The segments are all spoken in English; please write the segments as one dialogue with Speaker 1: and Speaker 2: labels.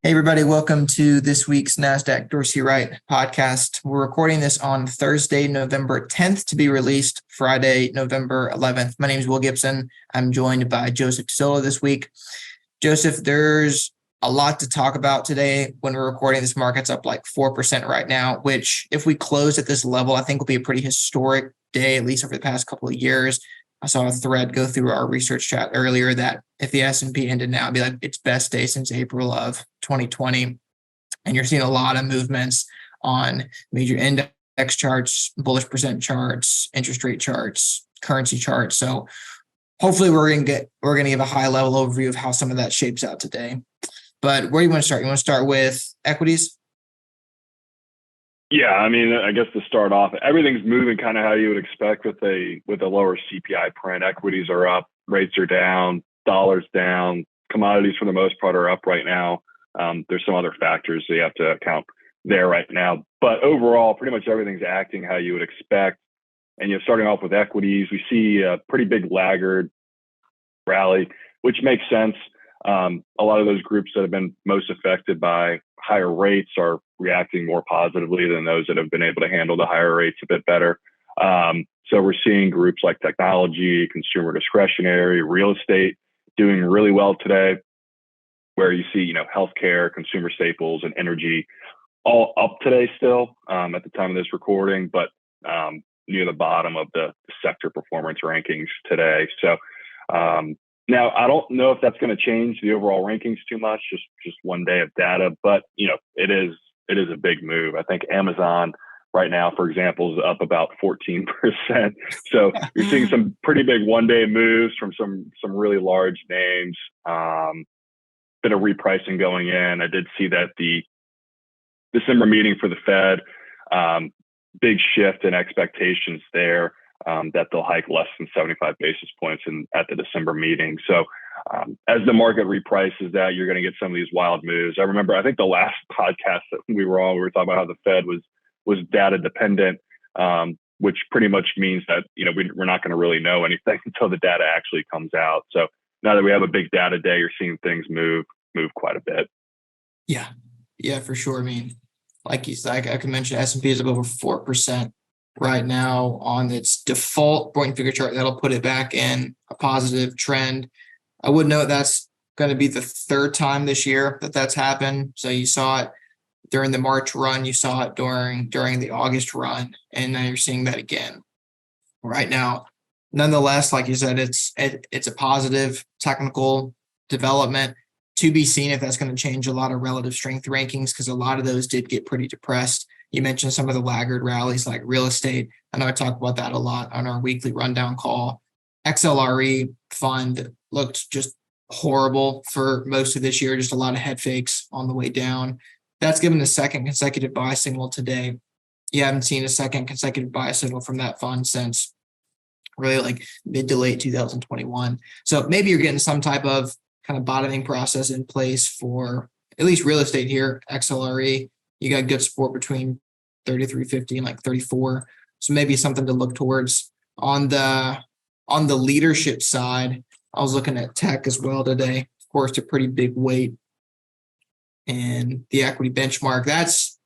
Speaker 1: Hey, everybody, welcome to this week's Nasdaq Dorsey Wright podcast. We're recording this on Thursday, November 10th to be released Friday, November 11th. My name is Will Gibson. I'm joined by Joseph Solo this week. Joseph, there's a lot to talk about today. When we're recording, this market's up like 4% right now, which if we close at this level, I think will be a pretty historic day, at least over the past couple of years. I saw a thread go through our research chat earlier that if the S&P ended now, it'd be like its best day since April of 2020. And you're seeing a lot of movements on major index charts, bullish percent charts, interest rate charts, currency charts. So hopefully we're gonna give a high level overview of how some of that shapes out today. But where do you want to start? You want to start with equities?
Speaker 2: Yeah, I mean, I guess to start off, everything's moving kind of how you would expect with a lower CPI print. Equities are up, rates are down, dollars down, commodities for the most part are up right now. There's some other factors that you have to account there right now, but overall, pretty much everything's acting how you would expect. And starting off with equities, we see a pretty big laggard rally, which makes sense. A lot of those groups that have been most affected by higher rates are reacting more positively than those that have been able to handle the higher rates a bit better. So we're seeing groups like technology, consumer discretionary, real estate doing really well today, where you see, healthcare, consumer staples, and energy all up today still at the time of this recording, but near the bottom of the sector performance rankings today. So now, I don't know if that's going to change the overall rankings too much, just one day of data, but it is a big move. I think Amazon right now, for example, is up about 14%. So you're seeing some pretty big one-day moves from some really large names. Bit of repricing going in. I did see that the December meeting for the Fed, big shift in expectations there. That they'll hike less than 75 basis points at the December meeting. So as the market reprices that, you're going to get some of these wild moves. I remember, I think the last podcast that we were on, we were talking about how the Fed was data dependent, which pretty much means that, we're not going to really know anything until the data actually comes out. So now that we have a big data day, you're seeing things move quite a bit.
Speaker 1: Yeah, for sure. I mean, like you said, I can mention S&P is up over 4%. Right now on its default point figure chart. That'll put it back in a positive trend. I would note that's going to be the third time this year that's happened. So you saw it during the March run, you saw it during the August run, and now you're seeing that again right now. Nonetheless, like you said, it's a positive technical development. To be seen if that's going to change a lot of relative strength rankings, because a lot of those did get pretty depressed. You mentioned some of the laggard rallies like real estate. I know I talk about that a lot on our weekly rundown call. XLRE fund looked just horrible for most of this year, just a lot of head fakes on the way down. That's given a second consecutive buy signal today. You haven't seen a second consecutive buy signal from that fund since really like mid to late 2021. So maybe you're getting some type of kind of bottoming process in place for at least real estate here, XLRE. You got good support between 33.50 and like 34. So maybe something to look towards. On the leadership side, I was looking at tech as well today. Of course, a pretty big weight. And the equity benchmark, that's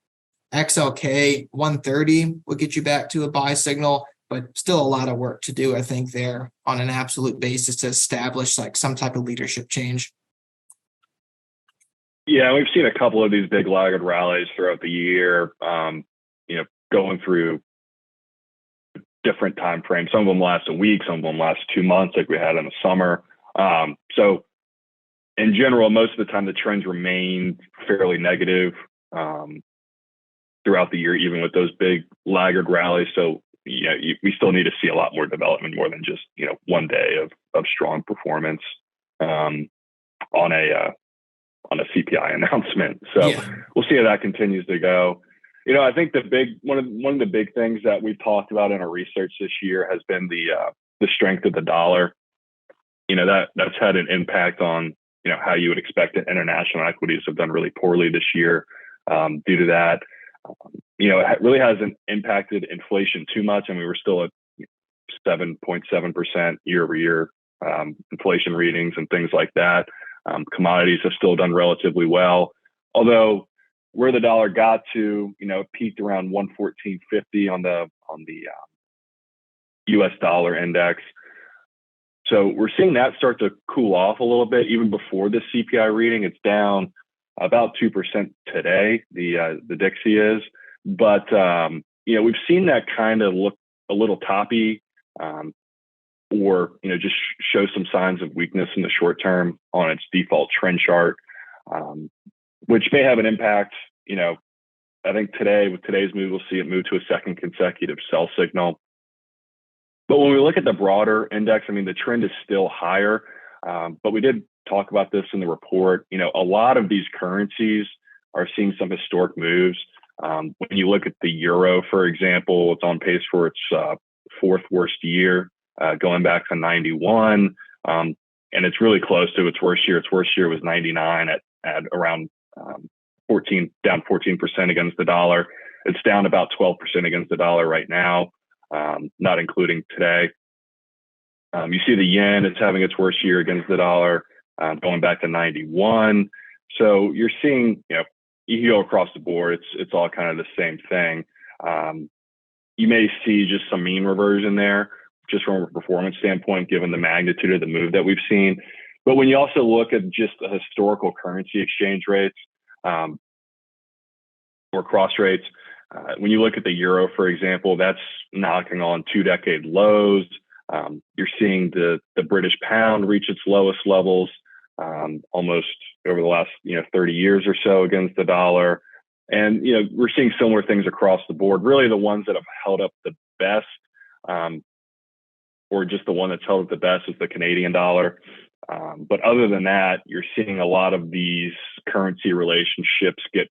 Speaker 1: XLK 130 will get you back to a buy signal, but still a lot of work to do, I think, there on an absolute basis to establish like some type of leadership change.
Speaker 2: Yeah, we've seen a couple of these big laggard rallies throughout the year, going through different time frames. Some of them last a week, some of them last 2 months, like we had in the summer. So in general, most of the time, the trends remain fairly negative throughout the year, even with those big laggard rallies. So, we still need to see a lot more development, more than just, one day of strong performance on a CPI announcement. So We'll see how that continues to go. I think one of the big things that we've talked about in our research this year has been the strength of the dollar. That's had an impact on, how you would expect it. International equities have done really poorly this year due to that. It really hasn't impacted inflation too much. I mean, we're still at 7.7% year over year inflation readings and things like that. Commodities have still done relatively well. Although where the dollar got to, it peaked around 114.50 on the U.S. dollar index. So we're seeing that start to cool off a little bit. Even before this CPI reading, it's down about 2% today. The Dixie is, but we've seen that kind of look a little toppy, or just show some signs of weakness in the short term on its default trend chart, which may have an impact. I think today, with today's move, we'll see it move to a second consecutive sell signal. But when we look at the broader index, the trend is still higher. But we did talk about this in the report. A lot of these currencies are seeing some historic moves. When you look at the euro, for example, it's on pace for its fourth worst year, going back to 91. And it's really close to its worst year. Its worst year was 99 at around down 14% against the dollar. It's down about 12% against the dollar right now, not including today. You see the yen, it's having its worst year against the dollar, going back to 91. So you're seeing, you go across the board, it's all kind of the same thing. You may see just some mean reversion there, just from a performance standpoint, given the magnitude of the move that we've seen. But when you also look at just the historical currency exchange rates, or cross rates, when you look at the euro, for example, that's knocking on 2-decade lows. You're seeing the British pound reach its lowest levels almost over the last 30 years or so against the dollar. And we're seeing similar things across the board. Really, the ones that have held up the best, or just the one that's held up the best, is the Canadian dollar. But other than that, you're seeing a lot of these currency relationships get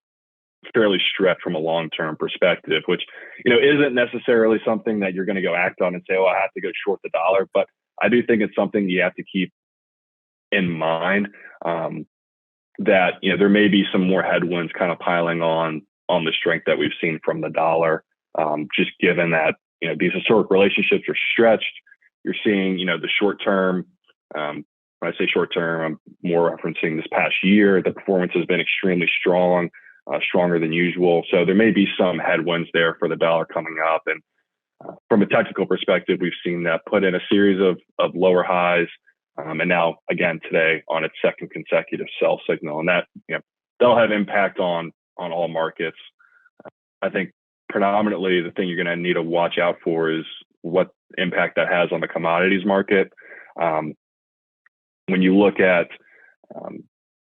Speaker 2: fairly stretched from a long-term perspective, which isn't necessarily something that you're going to go act on and say, "Oh, I have to go short the dollar." But I do think it's something you have to keep in mind, that there may be some more headwinds kind of piling on the strength that we've seen from the dollar, just given that these historic relationships are stretched. You're seeing the short term. When I say short term, I'm more referencing this past year. The performance has been extremely strong, stronger than usual. So there may be some headwinds there for the dollar coming up. And from a technical perspective, we've seen that put in a series of lower highs, and now again today on its second consecutive sell signal. And that that'll have impact on all markets. I think predominantly the thing you're going to need to watch out for is what impact that has on the commodities market. When you look at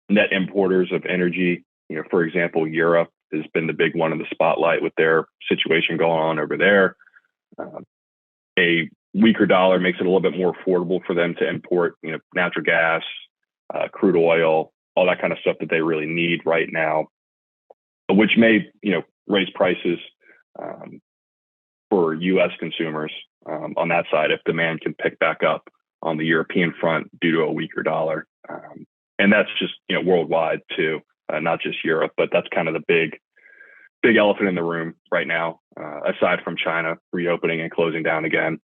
Speaker 2: net importers of energy, for example, Europe has been the big one in the spotlight with their situation going on over there. A weaker dollar makes it a little bit more affordable for them to import, natural gas, crude oil, all that kind of stuff that they really need right now, which may, raise prices for U.S. consumers on that side if demand can pick back up on the European front due to a weaker dollar. And that's just, worldwide too, not just Europe, but that's kind of the big elephant in the room right now, aside from China reopening and closing down again,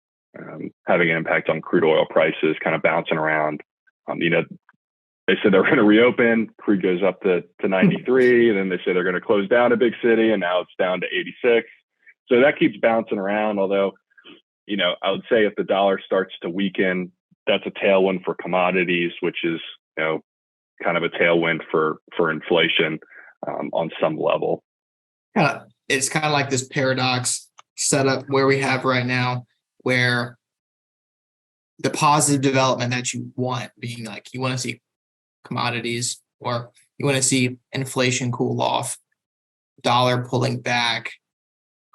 Speaker 2: having an impact on crude oil prices kind of bouncing around. They said they're going to reopen, crude goes up to 93, and then they say they're going to close down a big city, and now it's down to 86. So that keeps bouncing around, although, I would say if the dollar starts to weaken, that's a tailwind for commodities, which is, kind of a tailwind for inflation on some level.
Speaker 1: It's kind of like this paradox setup where we have right now, where the positive development that you want, being like you want to see commodities, or you want to see inflation cool off, dollar pulling back,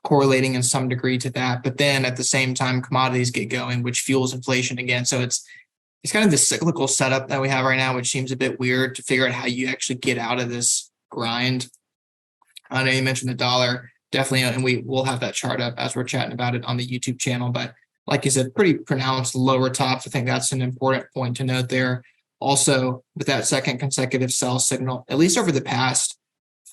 Speaker 1: correlating in some degree to that. But then at the same time, commodities get going, which fuels inflation again. So it's kind of this cyclical setup that we have right now, which seems a bit weird to figure out how you actually get out of this grind. I know you mentioned the dollar, definitely, and we will have that chart up as we're chatting about it on the YouTube channel. But like you said, pretty pronounced lower tops. I think that's an important point to note there. Also, with that second consecutive sell signal, at least over the past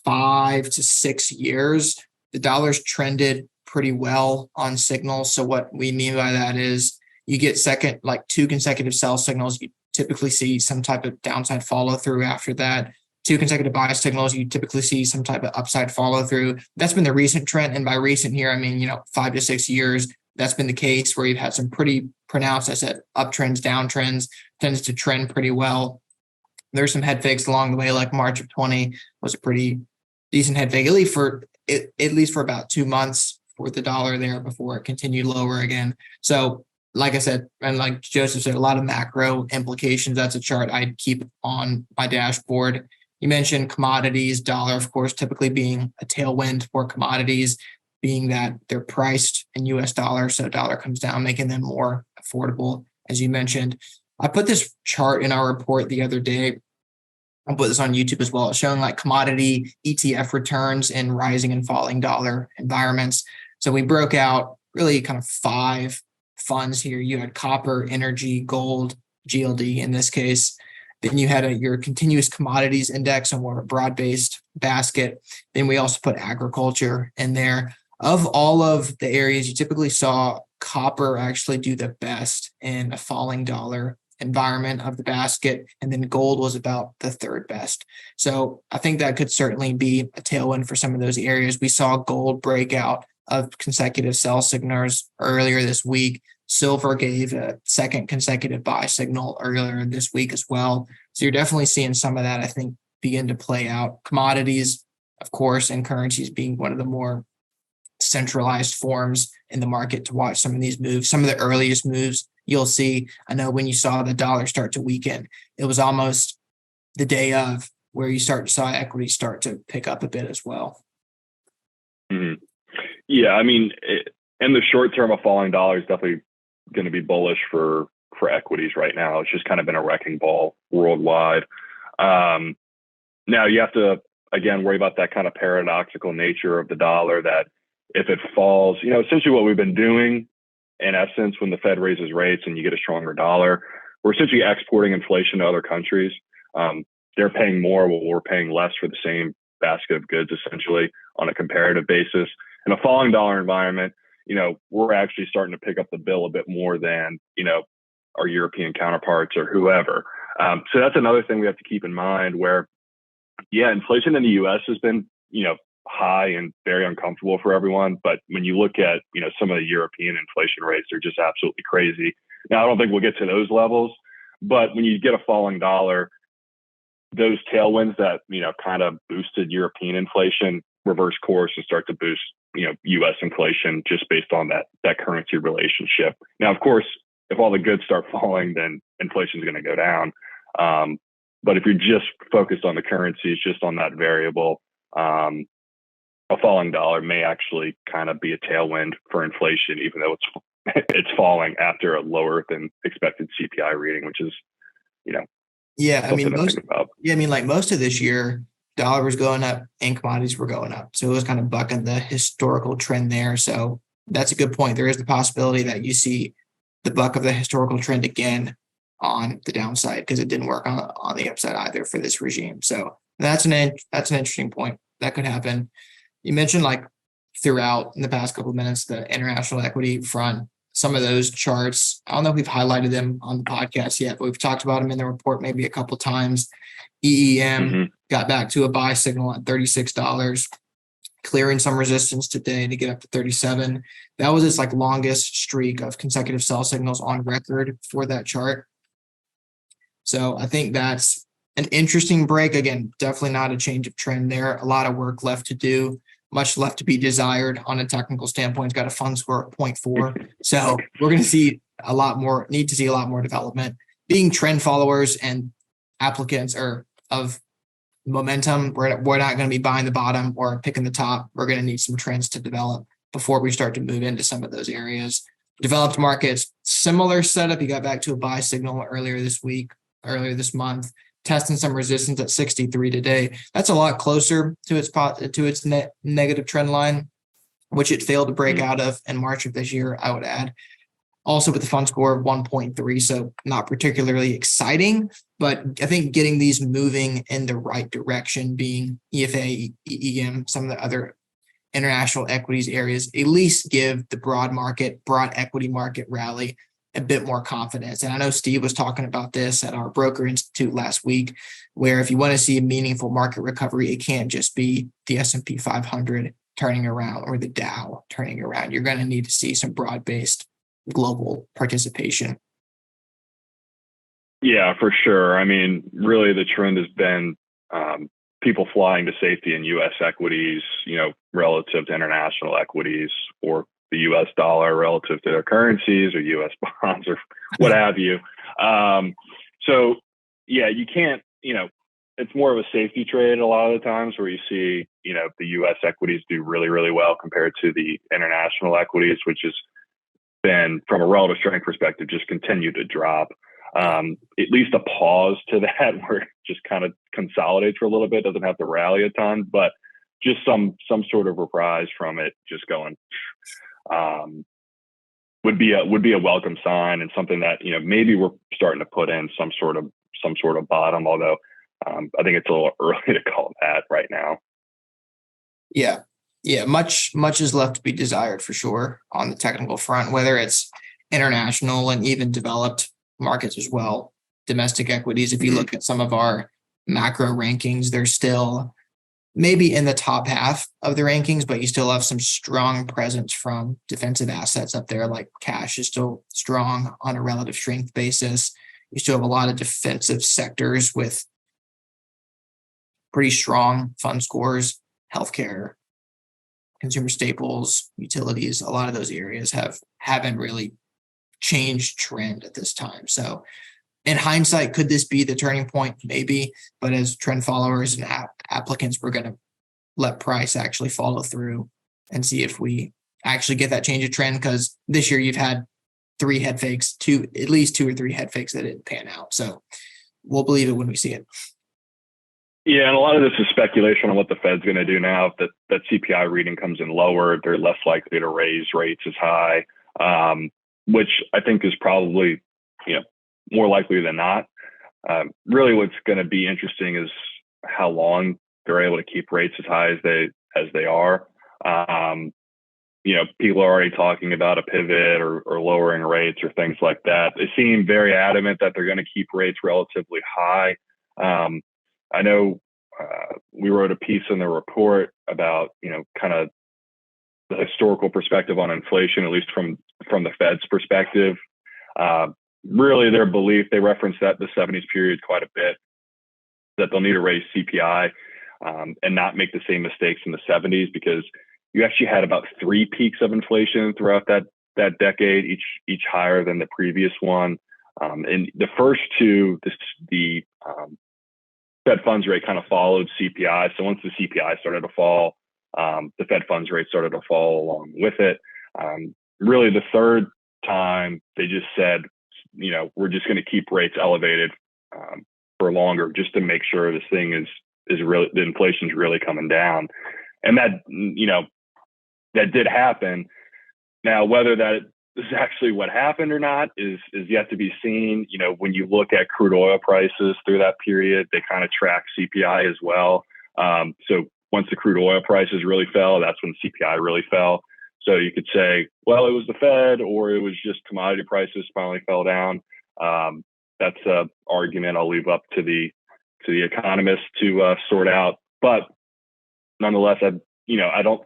Speaker 1: 5 to 6 years, the dollar's trended pretty well on signals. So what we mean by that is you get two consecutive sell signals. You typically see some type of downside follow through after that. 2 consecutive buy signals, you typically see some type of upside follow through. That's been the recent trend. And by recent here, I mean, 5 to 6 years, that's been the case where you've had some pretty pronounced, I said, uptrends, downtrends, tends to trend pretty well. There's some head fakes along the way, like March of 20 was a pretty decent head fake, at least for about 2 months for the dollar there before it continued lower again. So like I said, and like Joseph said, a lot of macro implications. That's a chart I'd keep on my dashboard. You mentioned commodities, dollar, of course, typically being a tailwind for commodities, being that they're priced in US dollars. So dollar comes down, making them more affordable, as you mentioned. I put this chart in our report the other day. I'll put this on YouTube as well, showing like commodity ETF returns in rising and falling dollar environments. So we broke out really kind of 5 funds here. You had copper, energy, gold, GLD in this case. Then you had your continuous commodities index, a more broad-based basket. Then we also put agriculture in there. Of all of the areas, you typically saw copper actually do the best in a falling dollar environment of the basket, and then gold was about the 3rd best. So I think that could certainly be a tailwind for some of those areas. We saw gold break out of consecutive sell signals earlier this week. Silver gave a 2nd consecutive buy signal earlier this week as well. So you're definitely seeing some of that, I think, begin to play out. Commodities, of course, and currencies being one of the more centralized forms in the market to watch some of these moves. Some of the earliest moves you'll see, I know when you saw the dollar start to weaken, it was almost the day of where you saw equity start to pick up a bit as well.
Speaker 2: Mm-hmm. Yeah, I mean, in the short term, a falling dollar is definitely going to be bullish for equities right now. It's just kind of been a wrecking ball worldwide. Now you have to, again, worry about that kind of paradoxical nature of the dollar, that if it falls, essentially what we've been doing in essence, when the Fed raises rates and you get a stronger dollar, we're essentially exporting inflation to other countries. They're paying more while we're paying less for the same basket of goods, essentially, on a comparative basis. In a falling dollar environment, we're actually starting to pick up the bill a bit more than, our European counterparts or whoever. So that's another thing we have to keep in mind where, inflation in the US has been, high and very uncomfortable for everyone. But when you look at, some of the European inflation rates, they're just absolutely crazy. Now, I don't think we'll get to those levels, but when you get a falling dollar, those tailwinds that, kind of boosted European inflation reverse course and start to boost, US inflation just based on that currency relationship. Now, of course, if all the goods start falling, then inflation is going to go down. But if you're just focused on the currencies, just on that variable, a falling dollar may actually kind of be a tailwind for inflation, even though it's falling after a lower than expected CPI reading, which is,
Speaker 1: like most of this year, dollar was going up and commodities were going up. So it was kind of bucking the historical trend there. So that's a good point. There is the possibility that you see the buck of the historical trend again on the downside, because it didn't work on the upside either for this regime. So that's an interesting point. That could happen. You mentioned like throughout in the past couple of minutes, the international equity front, some of those charts, I don't know if we've highlighted them on the podcast yet, but we've talked about them in the report maybe a couple of times. EEM got back to a buy signal at $36, clearing some resistance today to get up to 37. That was its like longest streak of consecutive sell signals on record for that chart. So I think that's an interesting break. Again, definitely not a change of trend there. A lot of work left to do, much left to be desired on a technical standpoint. It's got a fund score of 0.4. So we're going to see need to see a lot more development. Being trend followers and applicants of momentum, we're not going to be buying the bottom or picking the top. We're going to need some trends to develop before we start to move into some of those areas. Developed markets, similar setup. You got back to a buy signal earlier this month, testing some resistance at 63 today. That's a lot closer to its net negative trend line, which it failed to break out of in March of this year, I would add. Also with the fund score of 1.3, so not particularly exciting, but I think getting these moving in the right direction, being EFA, EEM, some of the other international equities areas, at least give the broad equity market rally a bit more confidence. And I know Steve was talking about this at our Broker Institute last week, where if you want to see a meaningful market recovery, it can't just be the S&P 500 turning around or the Dow turning around. You're going to need to see some broad-based global participation.
Speaker 2: Yeah, for sure. I mean, really the trend has been people flying to safety in U.S. equities, relative to international equities, or the U.S. dollar relative to their currencies or U.S. bonds or what have you. So yeah, you can't, it's more of a safety trade a lot of the times where you see, the U.S. equities do really, really well compared to the international equities, which has been, from a relative strength perspective, just continue to drop. At least a pause to that where it just kind of consolidates for a little bit, doesn't have to rally a ton, but just some sort of reprise from it just going would be a welcome sign, and something that maybe we're starting to put in some sort of bottom, although I think it's a little early to call that right now.
Speaker 1: Yeah, much is left to be desired for sure on the technical front, whether it's international and even developed markets as well. Domestic equities, if you look at some of our macro rankings, they're still maybe in the top half of the rankings, but you still have some strong presence from defensive assets up there. Like cash is still strong on a relative strength basis. You still have a lot of defensive sectors with pretty strong fund scores, healthcare, consumer staples, utilities. A lot of those areas haven't really changed trend at this time. So in hindsight, could this be the turning point? Maybe, but as trend followers and applicants, we're going to let price actually follow through and see if we actually get that change of trend, because this year you've had three head fakes, at least two or three head fakes that didn't pan out. So we'll believe it when we see it.
Speaker 2: Yeah, and a lot of this is speculation on what the Fed's going to do now. If that CPI reading comes in lower, they're less likely to raise rates as high, which I think is probably, more likely than not. Really, what's going to be interesting is how long they're able to keep rates as high as they are. People are already talking about a pivot or lowering rates or things like that. They seem very adamant that they're going to keep rates relatively high. I know we wrote a piece in the report about, kind of the historical perspective on inflation, at least from the Fed's perspective. Really, their belief, they referenced that the 70s period quite a bit, that they'll need to raise CPI and not make the same mistakes in the 70s, because you actually had about 3 peaks of inflation throughout that decade, each higher than the previous one. And the first two, the Fed funds rate kind of followed CPI. So once the CPI started to fall, the Fed funds rate started to fall along with it. Really, the third time, they just said, we're just going to keep rates elevated for longer, just to make sure this thing is really, the inflation's really coming down. And that, that did happen. Now, whether that is actually what happened or not is yet to be seen. When you look at crude oil prices through that period, they kind of track CPI as well. So once the crude oil prices really fell, that's when CPI really fell. So you could say, well, it was the Fed, or it was just commodity prices finally fell down. That's an argument I'll leave up to the economists to sort out. But nonetheless, I don't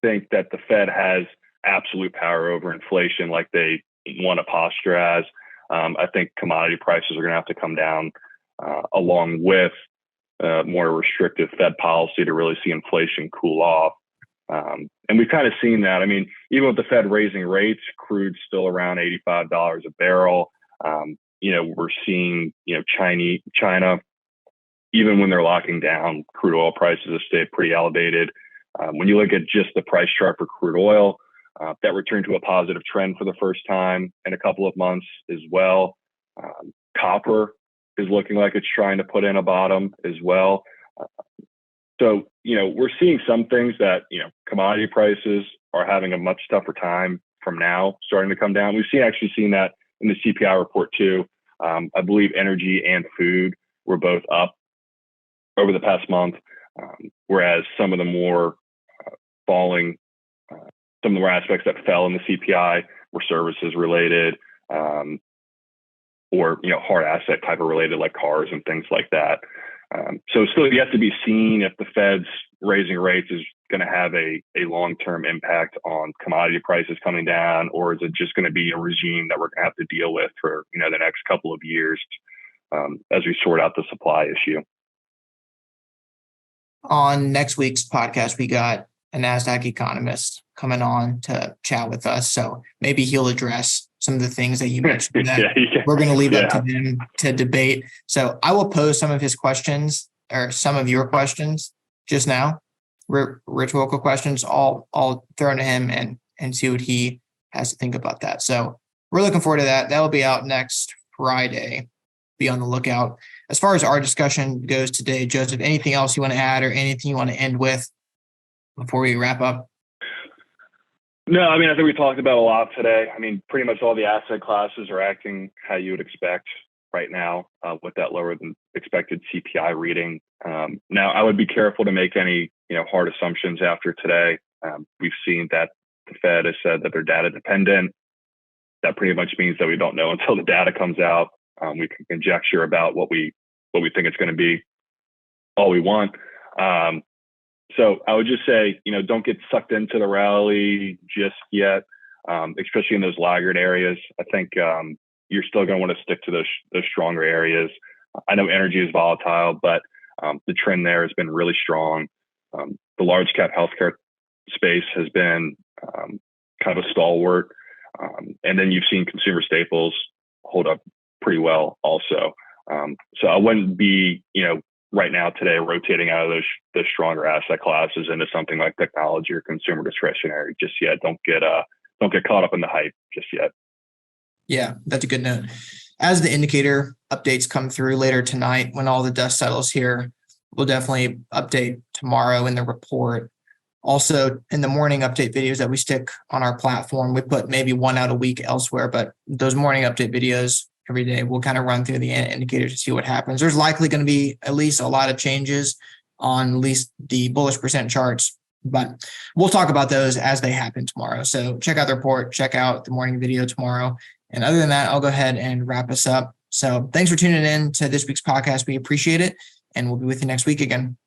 Speaker 2: think that the Fed has absolute power over inflation like they want to posture as. I think commodity prices are going to have to come down along with more restrictive Fed policy to really see inflation cool off. And we've kind of seen that. I mean, even with the Fed raising rates, crude's still around $85 a barrel. We're seeing, China, even when they're locking down, crude oil prices have stayed pretty elevated. When you look at just the price chart for crude oil, that returned to a positive trend for the first time in a couple of months as well. Copper is looking like it's trying to put in a bottom as well. So, we're seeing some things that, commodity prices are having a much tougher time from now starting to come down. We've actually seen that in the CPI report too. I believe energy and food were both up over the past month, whereas some of the more falling, some of the more aspects that fell in the CPI were services related, or hard asset type of related like cars and things like that. So it's still yet to be seen if the Fed's raising rates is going to have a long-term impact on commodity prices coming down, or is it just going to be a regime that we're going to have to deal with for the next couple of years as we sort out the supply issue.
Speaker 1: On next week's podcast, we got a Nasdaq economist coming on to chat with us, so maybe he'll address some of the things that you mentioned that we're going to leave up to them to debate. So I will pose some of his questions or some of your questions just now, rhetorical questions. I'll throw into him and see what he has to think about that. So we're looking forward to that. That'll be out next Friday. Be on the lookout. As far as our discussion goes today, Joseph, anything else you want to add or anything you want to end with before we wrap up?
Speaker 2: No, I mean, I think we talked about a lot today. I mean, pretty much all the asset classes are acting how you would expect right now with that lower than expected CPI reading. Now, I would be careful to make any hard assumptions after today. We've seen that the Fed has said that they're data dependent. That pretty much means that we don't know until the data comes out. We can conjecture about what we think it's going to be all we want. So I would just say, don't get sucked into the rally just yet, especially in those laggard areas. I think you're still going to want to stick to those stronger areas. I know energy is volatile, but the trend there has been really strong. The large cap healthcare space has been kind of a stalwart. And then you've seen consumer staples hold up pretty well also. So I wouldn't be, right now today rotating out of those stronger asset classes into something like technology or consumer discretionary just yet. Don't get caught up in the hype just yet. Yeah,
Speaker 1: that's a good note. As the indicator updates come through later tonight, when all the dust settles here, we'll definitely update tomorrow in the report. Also, in the morning update videos that we stick on our platform, we put maybe one out a week elsewhere, but those morning update videos every day, we'll kind of run through the indicators to see what happens. There's likely going to be at least a lot of changes on at least the bullish percent charts, but we'll talk about those as they happen tomorrow. So check out the report, check out the morning video tomorrow. And other than that, I'll go ahead and wrap us up. So thanks for tuning in to this week's podcast. We appreciate it. And we'll be with you next week again.